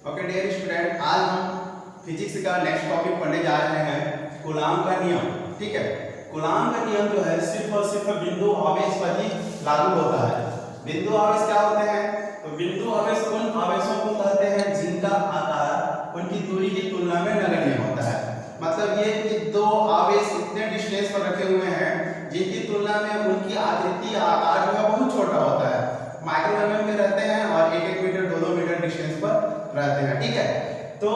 Okay dear student, आज हम physics का नेक्स्ट टॉपिक पढ़ने जा रहे हैं, कूलाम का नियम। ठीक है, कूलाम का नियम जो है सिर्फ और सिर्फ बिंदु आवेश पर ही लागू होता है। बिंदु आवेश क्या होते हैं? तो बिंदु आवेश उन आवेशों को कहते हैं जिनका आकार उनकी दूरी की तुलना में नगण्य होता है। मतलब ये कि दो आवेश इतने डिस्टेंस पर रखे हुए हैं जिनकी तुलना में उनकी आकृति आकार जो है बहुत छोटा होता है, माइक्रो mm में रहते हैं और 1-1 मीटर 2-2 मीटर डिस्टेंस पर रहते हैं। ठीक है, तो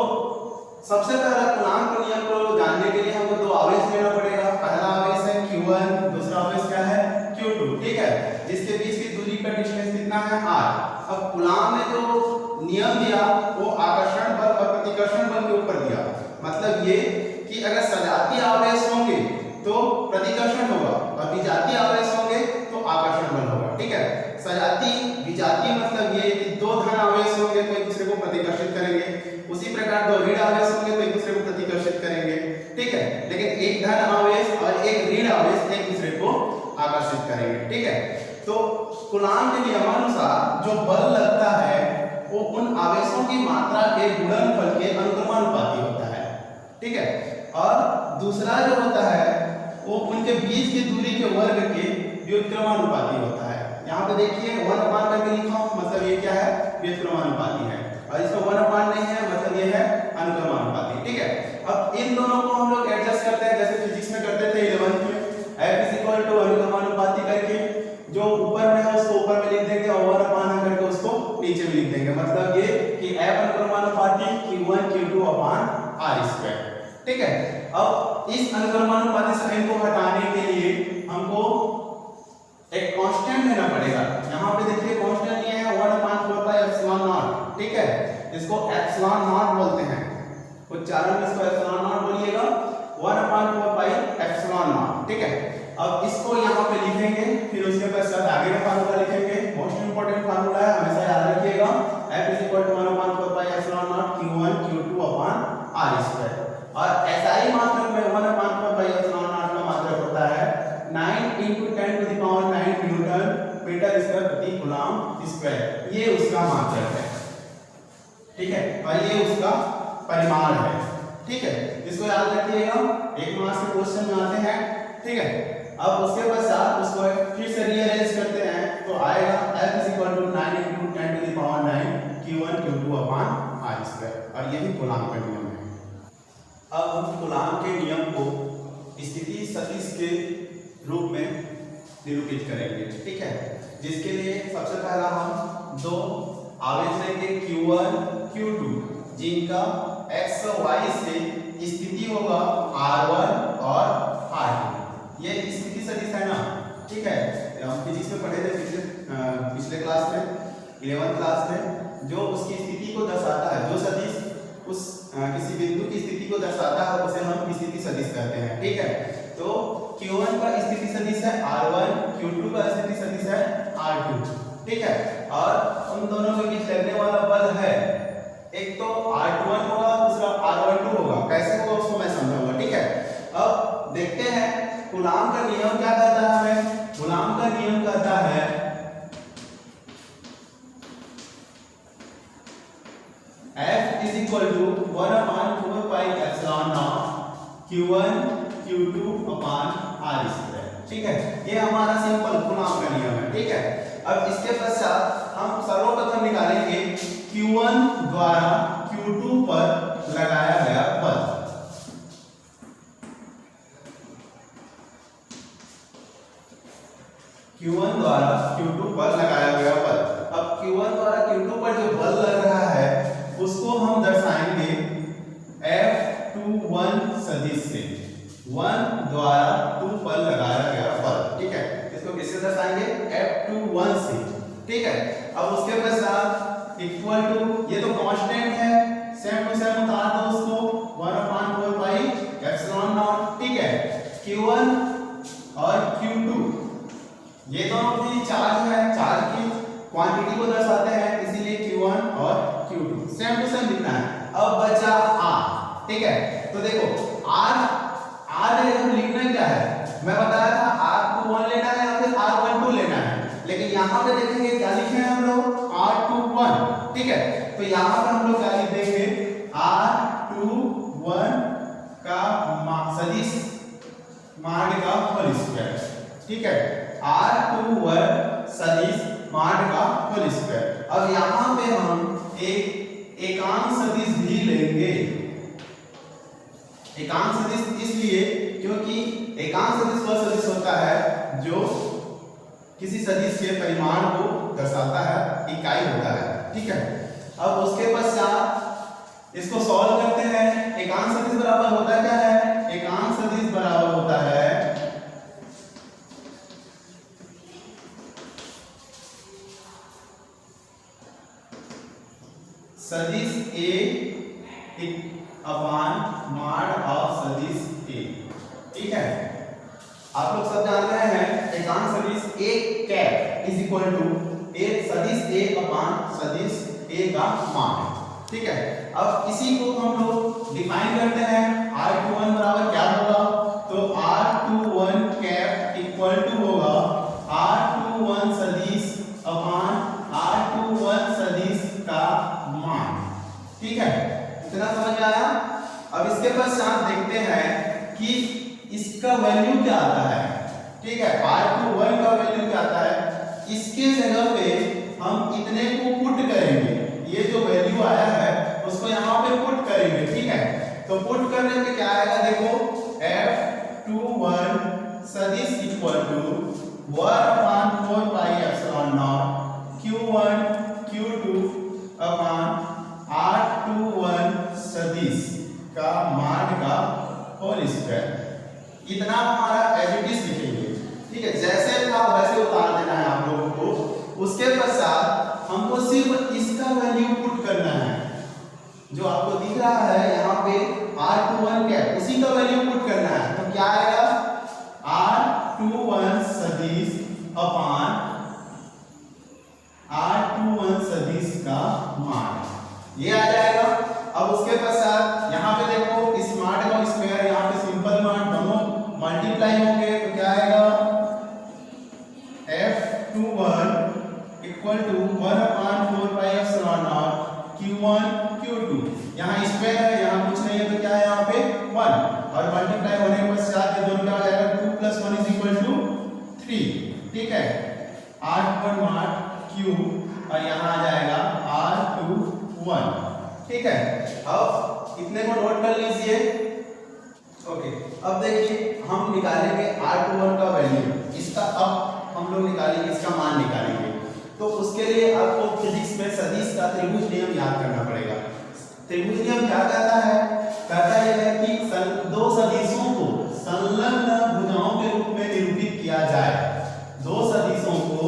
सबसे पहले कूलाम के नियम को जानने के लिए हमको दो आवेश लेना पड़ेगा। पहला आवेश है q1, दूसरा आवेश क्या है q2। ठीक है, जिसके बीच की दूरी का डिस्टेंस कितना है r। अब कूलाम ने जो नियम दिया वो आकर्षण बल और प्रतिकर्षण बल के ऊपर दिया। मतलब ये कि अगर सजातीय आवेश होंगे तो प्रतिकर्षण होगा और विजातीय आवेश होंगे तो आकर्षण बल होगा। ठीक है, सजातीय विजातीय मतलब ये कि दो धन आवेश होंगे तो एक दूसरे को प्रतिकर्षित करेंगे, उसी प्रकार दो ऋण आवेश होंगे तो एक दूसरे को प्रतिकर्षित करेंगे। ठीक है, लेकिन एक धन आवेश और एक ऋण आवेश एक दूसरे को आकर्षित करेंगे। ठीक है, तो कूलाम के नियमानुसार जो बल लगता है वो उन आवेशों की मात्रा के गुणनफल के अनुक्रमानुपाती होता है। ठीक है, और दूसरा जो होता है वो उनके बीच की दूरी के वर्ग के व्युत्क्रमानुपाती होता है। यहाँ पे देखिए 1/, करके लिखा हूं, मतलब ये क्या है व्युत्क्रमानुपाती है, और इसमें 1/, नहीं है मतलब ये है अनुक्रमानुपाती। ठीक है, अब इन दोनों को हम लोग एडजस्ट करते हैं जैसे फिजिक्स में करते थे 11th में, F अनुक्रमानुपाती करके जो ऊपर में है उसको ऊपर में लिख देंगे और 1/, करके उसको नीचे में लिख देंगे। मतलब ये कि F अनुक्रमानुपाती q1 q2/r²। ठीक है, अब इस अनुक्रमानुपाती साइन को हटाने के लिए हमको एक कांस्टेंट लेना पड़ेगा। यहाँ पे देखिए कांस्टेंट ये है 1/4πε0। ठीक है, इसको ε0 बोलते हैं, उच्चारण में इसको ε0 बोलिएगा, 1/4πε0। ठीक है, अब इसको यहाँ पे लिखेंगे, फिर उसके पश्चात आगे का फार्मूला लिखेंगे। मोस्ट इंपोर्टेंट फार्मूला है, हमेशा याद रखिएगा, F 1/4πε0 q1 q2/r²। और SI मात्रक में 1/4πε0 का मात्रक होता है 9 × 10⁹ न्यूटन मीटर स्क्वायर प्रति कूलाम स्क्वायर। ये उसका मात्रक है। ठीक है, और ये उसका परिमाण है। ठीक है, इसको याद रखिएगा, एक मार्क्स के क्वेश्चन में आते हैं। ठीक है, अब उसके पश्चात उसको फिर से रीअरेंज करते हैं तो आएगा F 9 × 10⁹ q1 q2/r²। और यही कूलाम का नियम है। अब हम कूलाम के नियम को स्थिति सदिश के रूप में निरूपित करेंगे। ठीक है, जिसके लिए सबसे पहला हम दो आवेश लेंगे q1 q2 जिनका x y से स्थिति होगा r1 और r2। ये स्थिति सदिश है ना। ठीक है, हम फिजिक्स में पढ़े थे पिछले क्लास में 11th क्लास में, जो उसकी स्थिति को दर्शाता है, जो सदिश उस किसी बिंदु की स्थिति को दर्शाता है उसे हम स्थिति सदिश कहते हैं। ठीक है, तो q1 का स्थिति सदिश है r1, q2 का स्थिति सदिश है r2। ठीक है, और उन दोनों के बीच लगने वाला बल है, एक तो r21 होगा, दूसरा r12 होगा। कैसे होगा उसको मैं समझाऊंगा। ठीक है, अब देखते हैं कूलाम का नियम क्या कहता है। कूलाम का नियम कहता है F 1/4πε0 q1 q2/r²। ठीक है, ये हमारा सिंपल कूलाम का नियम है। ठीक है, अब इसके पश्चात हम सर्वप्रथम निकालेंगे q1 द्वारा q2 पर लगाया गया बल। q1 द्वारा q2 पर लगाया गया बल। अब q1 द्वारा q2 पर जो बल लग रहा है उसको हम दर्शाएंगे F21 सदिश से, 1 द्वारा 2 पर लगाया गया बल। ठीक है, इसको किससे दर्शाएंगे? F21 से। ठीक है, अब उसके पश्चात इक्वल टू, ये तो कांस्टेंट है, सेम टू सेम उतार दो उसको, 1/4πε0। ठीक है, q1 और q2 ये दोनों भी चार्ज है, चार्ज की क्वांटिटी को दर्शाते हैं, इसीलिए q1 और q2 सेम टू सेम लिखना है। अब बचा r। ठीक है, तो देखो r लिखना क्या है, मैं बताया था r21 लेना है या फिर r12 लेना है, लेकिन यहाँ पे देखेंगे क्या लिखे हैं हम लोग r21। ठीक है, तो यहाँ पर हम लोग क्या लिख देंगे ठीक है, R21 सदिश माड का होल स्क्वायर। अब यहाँ पे हम एक एकांक सदिश भी लेंगे। एकांक सदिश इसलिए क्योंकि एकांक सदिश वह सदिश होता है जो किसी सदिश के परिमाण को दर्शाता है, इकाई होता है, ठीक है। अब उसके पश्चात इसको सॉल्व करते हैं। एकांक सदिश बराबर होता क्या है? एकांक सदिश बराबर होता है सदिश A अपान माड ऑफ सदिश A, ठीक है। आप लोग सब जान रहे हैं एकांक सदिश A cap is equal to सदिश A अपान सदिश A का मान, ठीक है। अब इसी को हम लोग डिफाइन करते हैं। R21 बराबर क्या होगा? तो R21 कैप इक्वल टू होगा R21 सदिश अपान R21 सदिश का मान, ठीक है। इतना समझ में आया? अब इसके पश्चात देखते हैं कि इसका वैल्यू क्या आता है, ठीक है। R21 का वैल्यू क्या आता है? इसके जगह पे हम इतने को पुट करेंगे, ये जो वैल्यू आया है उसको यहाँ पे पुट करेंगे, ठीक है। तो पुट करने पे क्या आएगा? देखो F21 सदिश equal to 1/4 pi epsilon naught Q1 Q2 upon R21 सदिश का मान का होल स्क्वायर। इतना हमारा एज इट इज लिखेंगे, ठीक है। जैसे था वैसे उतार देना है आप लोगों को। उसके पश्चात हमको सिर्फ इसका वैल्यू पुट करना है, जो आपको दिख रहा है यहाँ पे R21 कैप, उसी का वैल्यू पुट करना है। तो क्या आएगा? R21 सदिश अपान R21 सदिश का मान, ये आ जाएगा। अब उसके पश्चात यहाँ पे देखो इस माड का स्क्वायर, यहाँ पे सिंपल माड, दोनों मल्टीप्लाई होंगे तो क्या आएगा? F21 equal to 1/4 pi epsilon naught Q1 Q2। यहाँ स्क्वायर है, यहाँ कुछ नहीं है, तो क्या है यहाँ पे 1, और मल्टीप्लाई होने के पश्चात ये दोनों क्या हो जाएगा? 2 + 1 = 3, ठीक है। R1 माड Q और यहाँ आ जाएगा R21, ठीक है। अब इतने को नोट कर लीजिए, ओके। अब देखिए हम निकालेंगे R21 का वैल्यू, इसका अब हम लोग निकालेंगे, इसका मान निकालेंगे। तो उसके लिए आपको फिजिक्स में सदिश का त्रिभुज नियम याद करना पड़ेगा। त्रिभुज नियम क्या कहता है? कहता यह है कि दो सदिशों को संलग्न भुजाओं के रूप में निरूपित किया जाए। दो सदिशों को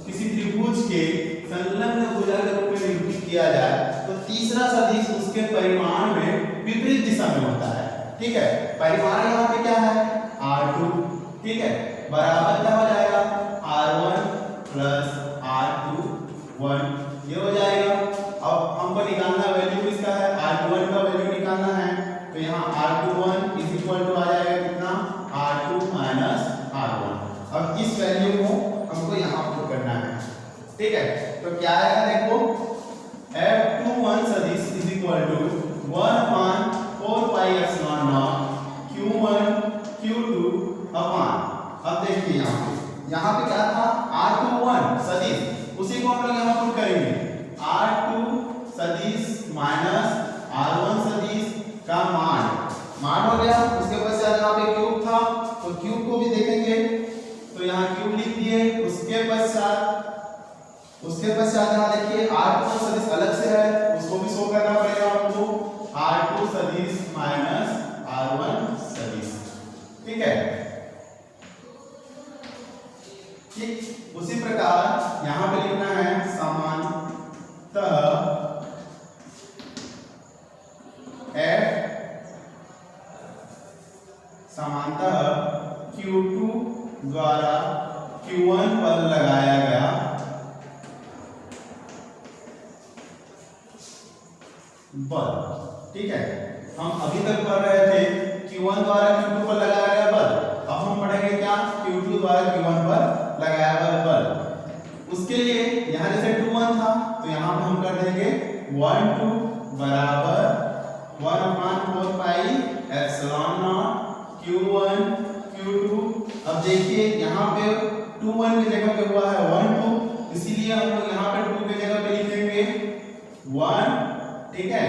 किसी त्रिभुज के संलग्न भुजा के रूप में निरूपित किया जाए तो तीसरा सदिश उसके परिमाण में विपरीत दिशा में होता है, ठीक है। परिमाण यहाँ पे क्या है? R2, ठीक है, बराबर क्या हो जाएगा? R1 + R21, ये हो जाएगा। अब हमको निकालना वैल्यू किसका है? R21 का वैल्यू निकालना है, तो यहाँ R21 = आ जाएगा कितना? R2 - R1। अब इस वैल्यू को हमको यहाँ पुट करना है, ठीक है। तो क्या आएगा? देखो F21 सदिश = 1/4 pi epsilon naught Q1 Q2 अपान, अब देखिए यहाँ पे क्या था? R21 सदिश, उसी को हम लोग यहाँ पुट करेंगे। R2 सदिश माइनस R1 सदिश का मान हो गया। उसके पश्चात यहाँ पे क्यूब था, तो क्यूब को भी देखेंगे, तो यहाँ क्यूब लिख दिए। उसके पश्चात यहाँ देखिए R2 सदिश अलग से है, उसको भी शो करना पड़ेगा आपको। R2 सदिश माइनस R1 सदिश, ठीक है। ठीक उसी प्रकार यहाँ पे लिखना है समानतः Q2 द्वारा Q1 पर लगाया गया बल, ठीक है। हम अभी तक पढ़ रहे थे Q1 द्वारा Q2 पर लगाया गया बल, अब हम पढ़ेंगे क्या? Q2 द्वारा Q1 पर लगाया गया बल। उसके लिए यहाँ जैसे 2 1 था, तो यहाँ पर हम कर देंगे 1 2 बराबर 1/4 pi epsilon naught Q1 Q2 अब देखिए यहाँ पे 2 1 की जगह पे हुआ है 1 2, इसीलिए हम लोग यहाँ पे 2 की जगह पे लिखेंगे 1, ठीक है।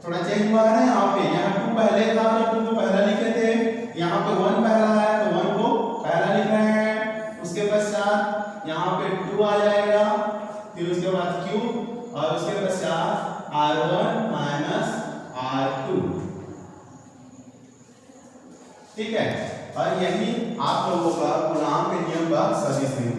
थोड़ा चेंज हुआ है ना यहाँ पे, यहाँ 2 पहले था तो 2 को पहला लिखे थे, यहाँ पे 1 पहला है तो 1 को पहला लिख रहे हैं। उसके पश्चात यहाँ पे 2 आ जाएगा, फिर उसके बाद Q और उसके पश्चात R1 माइनस R2, ठीक है। और यही आप लोगों का कूलाम के नियम का सदिश है।